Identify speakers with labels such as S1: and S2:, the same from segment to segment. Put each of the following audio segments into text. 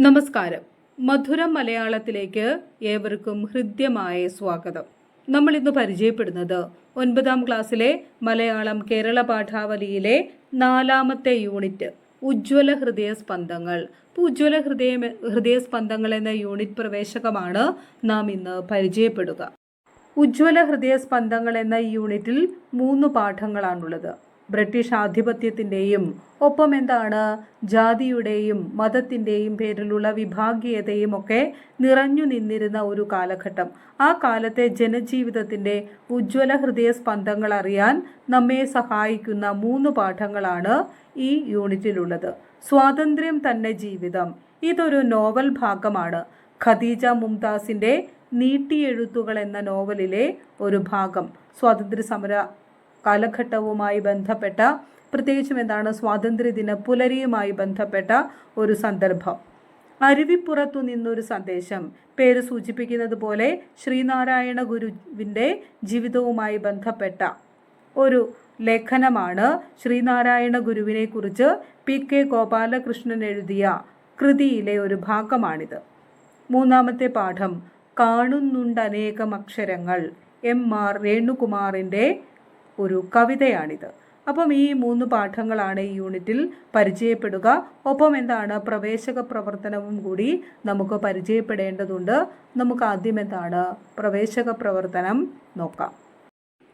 S1: നമസ്കാരം. മധുരം മലയാളത്തിലേക്ക് ഏവർക്കും ഹൃദ്യമായ സ്വാഗതം. നമ്മൾ ഇന്ന് പരിചയപ്പെടുന്നത് 9ാം ക്ലാസ്സിലെ മലയാളം കേരള പാഠാവലിയിലെ 4ാമത്തെ യൂണിറ്റ് ഉജ്ജ്വല ഹൃദയസ്പന്ദങ്ങൾ. ഉജ്ജ്വല ഹൃദയസ്പന്ദങ്ങൾ എന്ന യൂണിറ്റ് പ്രവേശകമാണ് നാം ഇന്ന് പരിചയപ്പെടുക. ഉജ്ജ്വല ഹൃദയസ്പന്ദങ്ങൾ എന്ന യൂണിറ്റിൽ 3 പാഠങ്ങളാണുള്ളത്. ബ്രിട്ടീഷ് ആധിപത്യത്തിൻ്റെയും ഒപ്പം ജാതിയുടെയും മതത്തിൻ്റെയും പേരിലുള്ള വിഭാഗീയതയും ഒക്കെ നിറഞ്ഞു നിന്നിരുന്ന ഒരു കാലഘട്ടം. ആ കാലത്തെ ജനജീവിതത്തിൻ്റെ ഉജ്ജ്വല ഹൃദയസ്പന്ദങ്ങൾ അറിയാൻ നമ്മെ സഹായിക്കുന്ന 3 പാഠങ്ങളാണ് ഈ യൂണിറ്റിലുള്ളത്. സ്വാതന്ത്ര്യം തന്നെ ജീവിതം, ഇതൊരു നോവൽ ഭാഗമാണ്. ഖദീജ മുംതാസിൻ്റെ നീട്ടിയെഴുത്തുകൾ എന്ന നോവലിലെ ഒരു ഭാഗം. സ്വാതന്ത്ര്യ സമര കാലഘട്ടവുമായി ബന്ധപ്പെട്ട, പ്രത്യേകിച്ചും സ്വാതന്ത്ര്യദിന പുലരിയുമായി ബന്ധപ്പെട്ട ഒരു സന്ദർഭം. അരുവിപ്പുറത്തു നിന്നൊരു സന്ദേശം, പേര് സൂചിപ്പിക്കുന്നത് പോലെ ശ്രീനാരായണ ഗുരുവിൻ്റെ ജീവിതവുമായി ബന്ധപ്പെട്ട ഒരു ലേഖനമാണ്. ശ്രീനാരായണ ഗുരുവിനെ കുറിച്ച് PK ഗോപാലകൃഷ്ണൻ എഴുതിയ കൃതിയിലെ ഒരു ഭാഗമാണിത്. 3ാമത്തെ പാഠം കാണുന്നുണ്ടനേകം അക്ഷരങ്ങൾ, MR രേണുകുമാറിൻ്റെ ഒരു കവിതയാണിത്. അപ്പം ഈ 3 പാഠങ്ങളാണ് ഈ യൂണിറ്റിൽ പരിചയപ്പെടുക. ഒപ്പം പ്രവേശക പ്രവർത്തനവും കൂടി നമുക്ക് പരിചയപ്പെടേണ്ടതുണ്ട്. നമുക്ക് ആദ്യം പ്രവേശക പ്രവർത്തനം നോക്കാം.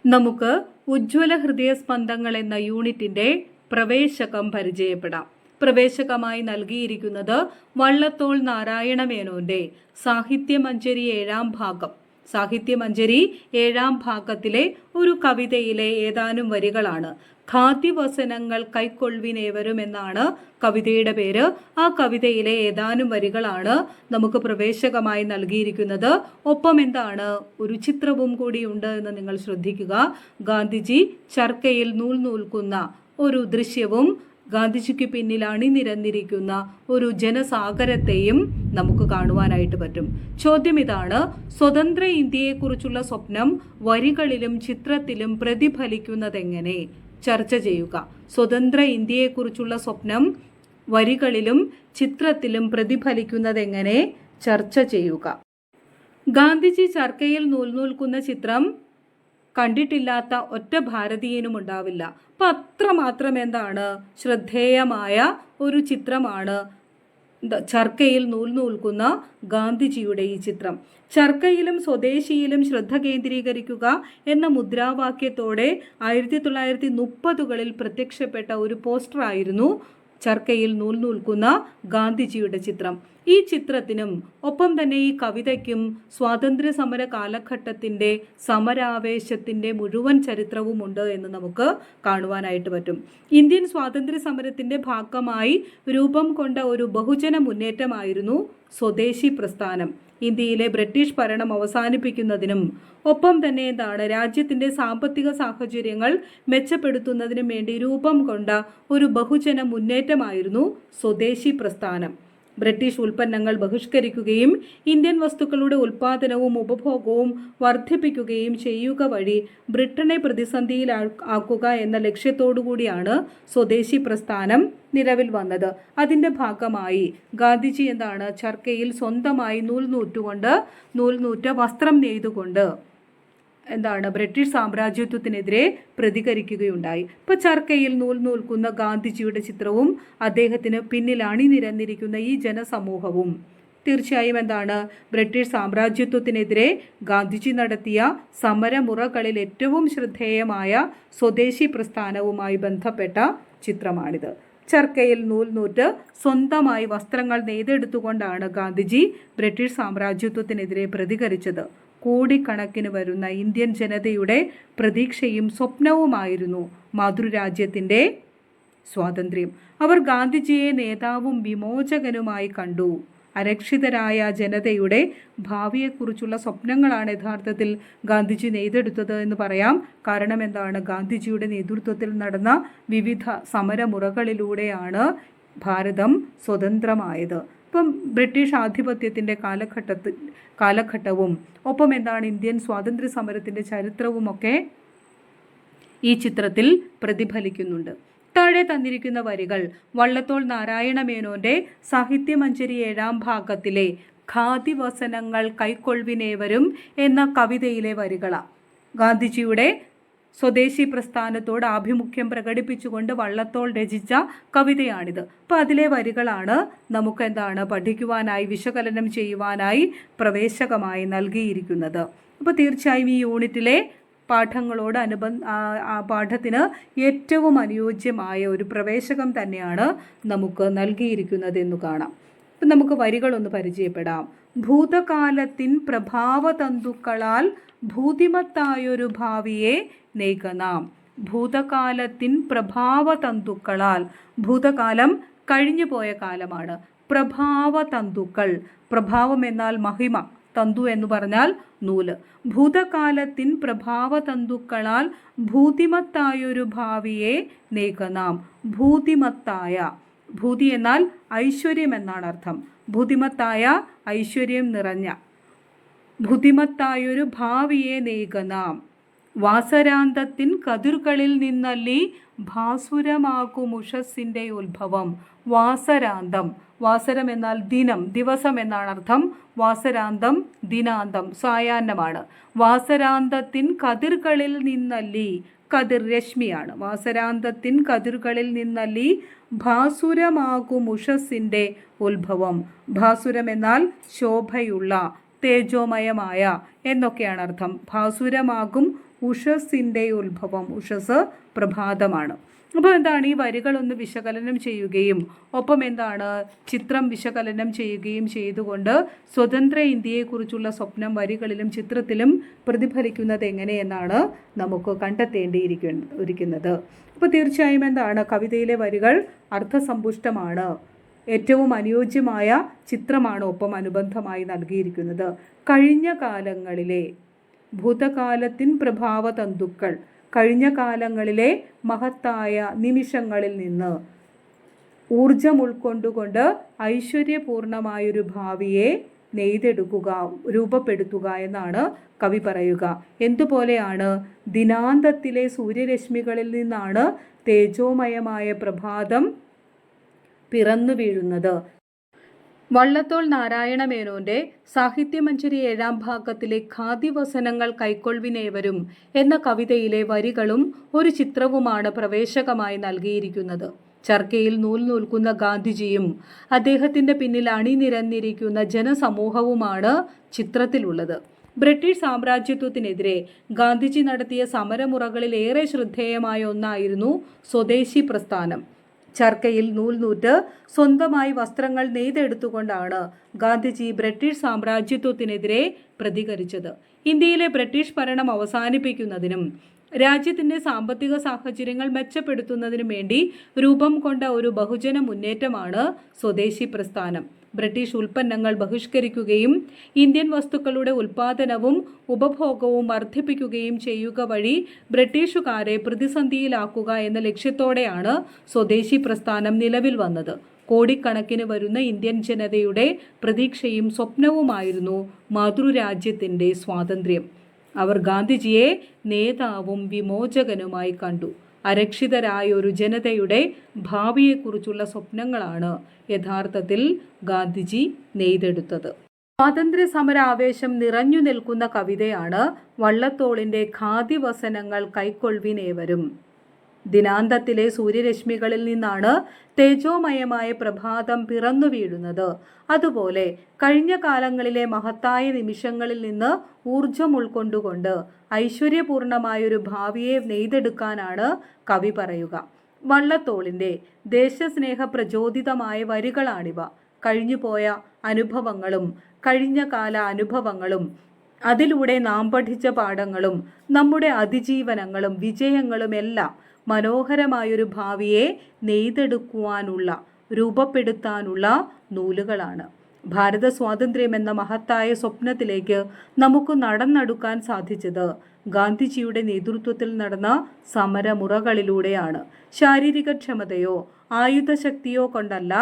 S1: നമുക്ക് ഉജ്ജ്വല ഹൃദയസ്പന്ദങ്ങൾ എന്ന യൂണിറ്റിൻ്റെ പ്രവേശകം പരിചയപ്പെടാം. പ്രവേശകമായി നൽകിയിരിക്കുന്നത് വള്ളത്തോൾ നാരായണ മേനോൻ്റെ സാഹിത്യമഞ്ജരി 7ാം ഭാഗം. സാഹിത്യമഞ്ജരി 7ാം ഭാഗത്തിലെ ഒരു കവിതയിലെ ഏതാനും വരികളാണ്. ഖാദ്യവസനങ്ങൾ കൈക്കൊള്ളുവിനേവരും എന്നാണ് കവിതയുടെ പേര്. ആ കവിതയിലെ ഏതാനും വരികളാണ് നമുക്ക് പ്രവേശകമായി നൽകിയിരിക്കുന്നത്. ഒപ്പം ഒരു ചിത്രവും കൂടിയുണ്ട് എന്ന് നിങ്ങൾ ശ്രദ്ധിക്കുക. ഗാന്ധിജി ചർക്കയിൽ നൂൽ നൂൽക്കുന്ന ഒരു ദൃശ്യവും ഗാന്ധിജിക്ക് പിന്നിൽ അണിനിരന്നിരിക്കുന്ന ഒരു ജനസാഗരത്തെയും നമുക്ക് കാണുവാനായിട്ട് പറ്റും. ചോദ്യം ഇതാണ്: സ്വതന്ത്ര ഇന്ത്യയെക്കുറിച്ചുള്ള സ്വപ്നം വരികളിലും ചിത്രത്തിലും പ്രതിഫലിക്കുന്നതെങ്ങനെ? ചർച്ച ചെയ്യുക. സ്വതന്ത്ര ഇന്ത്യയെക്കുറിച്ചുള്ള സ്വപ്നം വരികളിലും ചിത്രത്തിലും പ്രതിഫലിക്കുന്നതെങ്ങനെ? ചർച്ച ചെയ്യുക. ഗാന്ധിജി ചർക്കയിൽ നൂൽ നൂൽക്കുന്ന ചിത്രം കണ്ടിട്ടില്ലാത്ത ഒറ്റ ഭാരതീയനും ഉണ്ടാവില്ല. അപ്പം അത്രമാത്രം ശ്രദ്ധേയമായ ഒരു ചിത്രമാണ് ചർക്കയിൽ നൂൽ നൂൽക്കുന്ന ഗാന്ധിജിയുടെ ഈ ചിത്രം. ചർക്കയിലും സ്വദേശിയിലും ശ്രദ്ധ കേന്ദ്രീകരിക്കുക എന്ന മുദ്രാവാക്യത്തോടെ 1930കളിൽ പ്രത്യക്ഷപ്പെട്ട ഒരു പോസ്റ്ററായിരുന്നു ചർക്കയിൽ നൂൽ നൂൽക്കുന്ന ഗാന്ധിജിയുടെ ചിത്രം. ഈ ചിത്രത്തിനും ഒപ്പം തന്നെ ഈ കവിതയ്ക്കും സ്വാതന്ത്ര്യ സമര കാലഘട്ടത്തിൻ്റെ സമരാവേശത്തിൻ്റെ മുഴുവൻ ചരിത്രവുമുണ്ട് എന്ന് നമുക്ക് കാണുവാനായിട്ട് പറ്റും. ഇന്ത്യൻ സ്വാതന്ത്ര്യ സമരത്തിൻ്റെ ഭാഗമായി രൂപം കൊണ്ട ഒരു ബഹുജന മുന്നേറ്റമായിരുന്നു സ്വദേശി പ്രസ്ഥാനം. ഇന്ത്യയിലെ ബ്രിട്ടീഷ് ഭരണം അവസാനിപ്പിക്കുന്നതിനും ഒപ്പം തന്നെ രാജ്യത്തിൻ്റെ സാമ്പത്തിക സാഹചര്യങ്ങൾ മെച്ചപ്പെടുത്തുന്നതിനും വേണ്ടി രൂപം കൊണ്ട ഒരു ബഹുജന മുന്നേറ്റമായിരുന്നു സ്വദേശി പ്രസ്ഥാനം. ബ്രിട്ടീഷ് ഉൽപ്പന്നങ്ങൾ ബഹിഷ്കരിക്കുകയും ഇന്ത്യൻ വസ്തുക്കളുടെ ഉൽപ്പാദനവും ഉപഭോഗവും വർദ്ധിപ്പിക്കുകയും ചെയ്യുക വഴി ബ്രിട്ടനെ പ്രതിസന്ധിയിലാക്കുക എന്ന ലക്ഷ്യത്തോടുകൂടിയാണ് സ്വദേശി പ്രസ്ഥാനം നിലവിൽ വന്നത്. അതിൻ്റെ ഭാഗമായി ഗാന്ധിജി ചർക്കയിൽ സ്വന്തമായി നൂൽനൂറ്റ വസ്ത്രം നെയ്തുകൊണ്ട് ബ്രിട്ടീഷ് സാമ്രാജ്യത്വത്തിനെതിരെ പ്രതികരിക്കുകയുണ്ടായി. ഇപ്പോൾ ചർക്കയിൽ നൂൽ നൂൽക്കുന്ന ഗാന്ധിജിയുടെ ചിത്രവും അദ്ദേഹത്തിന് പിന്നിൽ അണിനിരന്നിരിക്കുന്ന ഈ ജനസമൂഹവും തീർച്ചയായും ബ്രിട്ടീഷ് സാമ്രാജ്യത്വത്തിനെതിരെ ഗാന്ധിജി നടത്തിയ സമരമുറകളിൽ ഏറ്റവും ശ്രദ്ധേയമായ സ്വദേശി പ്രസ്ഥാനവുമായി ബന്ധപ്പെട്ട ചിത്രമാണിത്. ചർക്കയിൽ നൂൽനൂറ്റ് സ്വന്തമായി വസ്ത്രങ്ങൾ നെയ്തെടുത്തുകൊണ്ടാണ് ഗാന്ധിജി ബ്രിട്ടീഷ് സാമ്രാജ്യത്വത്തിനെതിരെ പ്രതികരിച്ചത്. കോടിക്കണക്കിന് വരുന്ന ഇന്ത്യൻ ജനതയുടെ പ്രതീക്ഷയും സ്വപ്നവുമായിരുന്നു മാതൃരാജ്യത്തിൻ്റെ സ്വാതന്ത്ര്യം. അവർ ഗാന്ധിജിയെ നേതാവും വിമോചകനുമായി കണ്ടു. അരക്ഷിതരായ ജനതയുടെ ഭാവിയെക്കുറിച്ചുള്ള സ്വപ്നങ്ങളാണ് യഥാർത്ഥത്തിൽ ഗാന്ധിജി നെയ്തെടുത്തത് എന്ന് പറയാം. കാരണം ഗാന്ധിജിയുടെ നേതൃത്വത്തിൽ നടന്ന വിവിധ സമരമുറകളിലൂടെയാണ് ഭാരതം സ്വതന്ത്രമായത്. ഇപ്പം ബ്രിട്ടീഷ് ആധിപത്യത്തിൻ്റെ കാലഘട്ടവും ഒപ്പം ഇന്ത്യൻ സ്വാതന്ത്ര്യ സമരത്തിൻ്റെ ചരിത്രവുമൊക്കെ ഈ ചിത്രത്തിൽ പ്രതിഫലിക്കുന്നുണ്ട്. താഴെ തന്നിരിക്കുന്ന വരികൾ വള്ളത്തോൾ നാരായണ മേനോന്റെ സാഹിത്യമഞ്ജരി 7ാം ഭാഗത്തിലെ ഖാദിവസനങ്ങൾ കൈക്കൊള്ളിനേവരും എന്ന കവിതയിലെ വരികളാണ്. ഗാന്ധിജിയുടെ സ്വദേശി പ്രസ്ഥാനത്തോട് ആഭിമുഖ്യം പ്രകടിപ്പിച്ചുകൊണ്ട് വള്ളത്തോൾ രചിച്ച കവിതയാണിത്. അപ്പോൾ അതിലെ വരികളാണ് നമുക്ക് പഠിക്കുവാനായി, വിശകലനം ചെയ്യുവാനായി പ്രവേശകമായി നൽകിയിരിക്കുന്നത്. അപ്പോൾ തീർച്ചയായും ഈ യൂണിറ്റിലെ പാഠങ്ങളോട് പാഠത്തിന് ഏറ്റവും അനുയോജ്യമായ ഒരു പ്രവേശകം തന്നെയാണ് നമുക്ക് നൽകിയിരിക്കുന്നതെന്നു കാണാം. അപ്പം നമുക്ക് വരികളൊന്ന് പരിചയപ്പെടാം. ഭൂതകാലത്തിൻ പ്രഭാവതന്തുക്കളാൽ ഭൂതിമത്തായൊരു ഭാവിയെ നെയ്കനാം. ഭൂതകാലത്തിൻ പ്രഭാവതന്തുക്കളാൽ, ഭൂതകാലം കഴിഞ്ഞു പോയ കാലമാണ്. പ്രഭാവതന്തുക്കൾ, പ്രഭാവം എന്നാൽ മഹിമ, തന്തു എന്ന് പറഞ്ഞാൽ നൂല്. ഭൂതകാലത്തിൻ പ്രഭാവതന്തുക്കളാൽ ഭൂതിമത്തായൊരു ഭാവിയെ നെയ്കനാം. ഭൂതിമത്തായ, ഭൂതി എന്നാൽ ഐശ്വര്യം എന്നാണ് അർത്ഥം. ഭൂതിമത്തായ ഐശ്വര്യം നിറഞ്ഞ, ഭൂതിമത്തായൊരു ഭാവിയെ നെയ്കനാം. വാസരാന്തത്തിൻ കതിർകളിൽ നിന്നല്ലി ഭാസുരമാകുമുഷസ്സിൻ്റെ ഉത്ഭവം. വാസരാന്തം, വാസരം എന്നാൽ ദിനം, ദിവസം എന്നാണ് അർത്ഥം. വാസരാന്തം ദിനാന്തം, സായാഹ്നമാണ്. വാസരാന്തത്തിൻ കതിർകളിൽ നിന്നല്ലി, കതിർ രശ്മിയാണ്. വാസരാന്തത്തിൻ കതിർകളിൽ നിന്നല്ലി ഭാസുരമാകുമുഷസ്സിൻ്റെ ഉത്ഭവം. ഭാസുരം എന്നാൽ ശോഭയുള്ള, തേജോമയമായ എന്നൊക്കെയാണ് അർത്ഥം. ഭാസുരമാകും ഉഷസ്സിൻ്റെ ഉത്ഭവം. ഉഷസ് പ്രഭാതമാണ്. അപ്പോൾ ഈ വരികളൊന്ന് വിശകലനം ചെയ്യുകയും ഒപ്പം ചിത്രം വിശകലനം ചെയ്യുകയും ചെയ്തുകൊണ്ട് സ്വതന്ത്ര ഇന്ത്യയെക്കുറിച്ചുള്ള സ്വപ്നം വരികളിലും ചിത്രത്തിലും പ്രതിഫലിക്കുന്നത് എങ്ങനെയെന്നാണ് നമുക്ക് കണ്ടെത്തേണ്ടിയിരിക്കുന്നത്. അപ്പോൾ തീർച്ചയായും കവിതയിലെ വരികൾ അർത്ഥസമ്പുഷ്ടമാണ്. ഏറ്റവും അനുയോജ്യമായ ചിത്രമാണ് ഒപ്പം അനുബന്ധമായി നൽകിയിരിക്കുന്നത്. കഴിഞ്ഞ കാലങ്ങളിലെ, ഭൂതകാലത്തിൻ പ്രഭാവതന്തുക്കൾ, കഴിഞ്ഞ കാലങ്ങളിലെ മഹത്തായ നിമിഷങ്ങളിൽ നിന്ന് ഊർജം ഉൾക്കൊണ്ടുകൊണ്ട് ഐശ്വര്യപൂർണമായൊരു ഭാവിയെ നെയ്തെടുക്കുക, രൂപപ്പെടുത്തുക എന്നാണ് കവി പറയുക. എന്തുപോലെയാണ്? ദിനാന്തത്തിലെ സൂര്യരശ്മികളിൽ നിന്നാണ് തേജോമയമായ പ്രഭാതം പിറന്നു വീഴുന്നത്. വള്ളത്തോൾ നാരായണ മേനോന്റെ സാഹിത്യമഞ്ജരി 7ാം ഭാഗത്തിലെ ഖാദിവസനങ്ങൾ കൈക്കൊള്ളിനേവരും എന്ന കവിതയിലെ വരികളും ഒരു ചിത്രവുമാണ് പ്രവേശകമായി നൽകിയിരിക്കുന്നത്. ചർക്കയിൽ നൂൽക്കുന്ന ഗാന്ധിജിയും അദ്ദേഹത്തിന്റെ പിന്നിൽ അണിനിരന്നിരിക്കുന്ന ജനസമൂഹവുമാണ് ചിത്രത്തിലുള്ളത്. ബ്രിട്ടീഷ് സാമ്രാജ്യത്വത്തിനെതിരെ ഗാന്ധിജി നടത്തിയ സമരമുറകളിൽ ഏറെ ശ്രദ്ധേയമായ ഒന്നായിരുന്നു സ്വദേശി പ്രസ്ഥാനം. ചർക്കയിൽ നൂറ്റ് സ്വന്തമായി വസ്ത്രങ്ങൾ നെയ്തെടുത്തുകൊണ്ടാണ് ഗാന്ധിജി ബ്രിട്ടീഷ് സാമ്രാജ്യത്വത്തിനെതിരെ പ്രതികരിച്ചത്. ഇന്ത്യയിലെ ബ്രിട്ടീഷ് ഭരണം അവസാനിപ്പിക്കുന്നതിനും രാജ്യത്തിൻ്റെ സാമ്പത്തിക സാഹചര്യങ്ങൾ മെച്ചപ്പെടുത്തുന്നതിനും വേണ്ടി രൂപം കൊണ്ട ഒരു ബഹുജന മുന്നേറ്റമാണ് സ്വദേശി പ്രസ്ഥാനം. ബ്രിട്ടീഷ് ഉൽപ്പന്നങ്ങൾ ബഹിഷ്കരിക്കുകയും ഇന്ത്യൻ വസ്തുക്കളുടെ ഉൽപ്പാദനവും ഉപഭോഗവും വർദ്ധിപ്പിക്കുകയും ചെയ്യുക വഴി ബ്രിട്ടീഷുകാരെ പ്രതിസന്ധിയിലാക്കുക എന്ന ലക്ഷ്യത്തോടെയാണ് സ്വദേശി പ്രസ്ഥാനം നിലവിൽ വന്നത്. കോടിക്കണക്കിന് വരുന്ന ഇന്ത്യൻ ജനതയുടെ പ്രതീക്ഷയും സ്വപ്നവുമായിരുന്നു മാതൃരാജ്യത്തിൻ്റെ സ്വാതന്ത്ര്യം. അവർ ഗാന്ധിജിയെ നേതാവും വിമോചകനുമായി കണ്ടു. അരക്ഷിതരായ ഒരു ജനതയുടെ ഭാവിയെക്കുറിച്ചുള്ള സ്വപ്നങ്ങളാണ് യഥാർത്ഥത്തിൽ ഗാന്ധിജി നെയ്തെടുത്തത്. സ്വാതന്ത്ര്യ സമര ആവേശം നിറഞ്ഞു നിൽക്കുന്ന കവിതയാണ് വള്ളത്തോളിൻ്റെ ഖാദിവസനങ്ങൾ കൈക്കൊള്ളിനേവരും. ദിനാന്തത്തിലെ സൂര്യരശ്മികളിൽ നിന്നാണ് തേജോമയമായ പ്രഭാതം പിറന്നു വീഴുന്നത്. അതുപോലെ കഴിഞ്ഞ കാലങ്ങളിലെ മഹത്തായ നിമിഷങ്ങളിൽ നിന്ന് ഊർജം ഉൾക്കൊണ്ടുകൊണ്ട് ഐശ്വര്യപൂർണമായൊരു ഭാവിയെ നെയ്തെടുക്കാനാണ് കവി പറയുക. വള്ളത്തോളിൻ്റെ ദേശസ്നേഹ പ്രചോദിതമായ വരികളാണിവ. കഴിഞ്ഞുപോയ അനുഭവങ്ങളും കഴിഞ്ഞ കാല അനുഭവങ്ങളും അതിലൂടെ നാം പഠിച്ച പാഠങ്ങളും നമ്മുടെ അതിജീവനങ്ങളും വിജയങ്ങളും എല്ലാം മനോഹരമായൊരു ഭാവിയെ നെയ്തെടുക്കുവാനുള്ള, രൂപപ്പെടുത്താനുള്ള നൂലുകളാണ്. ഭാരത സ്വാതന്ത്ര്യം എന്ന മഹത്തായ സ്വപ്നത്തിലേക്ക് നമുക്ക് നടന്നെടുക്കാൻ സാധിച്ചത് ഗാന്ധിജിയുടെ നേതൃത്വത്തിൽ നടന്ന സമരമുറകളിലൂടെയാണ്. ശാരീരിക ക്ഷമതയോ ആയുധശക്തിയോ കൊണ്ടല്ല,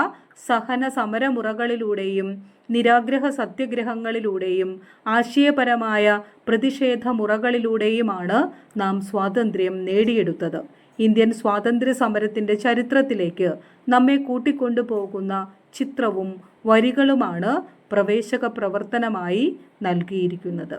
S1: സഹന സമരമുറകളിലൂടെയും നിരാഗ്രഹ സത്യഗ്രഹങ്ങളിലൂടെയും ആശയപരമായ പ്രതിഷേധ മുറകളിലൂടെയുമാണ് നാം സ്വാതന്ത്ര്യം നേടിയെടുത്തത്. ഇന്ത്യൻ സ്വാതന്ത്ര്യ സമരത്തിൻ്റെ ചരിത്രത്തിലേക്ക് നമ്മെ കൂട്ടിക്കൊണ്ടുപോകുന്ന ചിത്രവും വരികളുമാണ് പ്രവേശക പ്രവർത്തനമായി നൽകിയിരിക്കുന്നത്.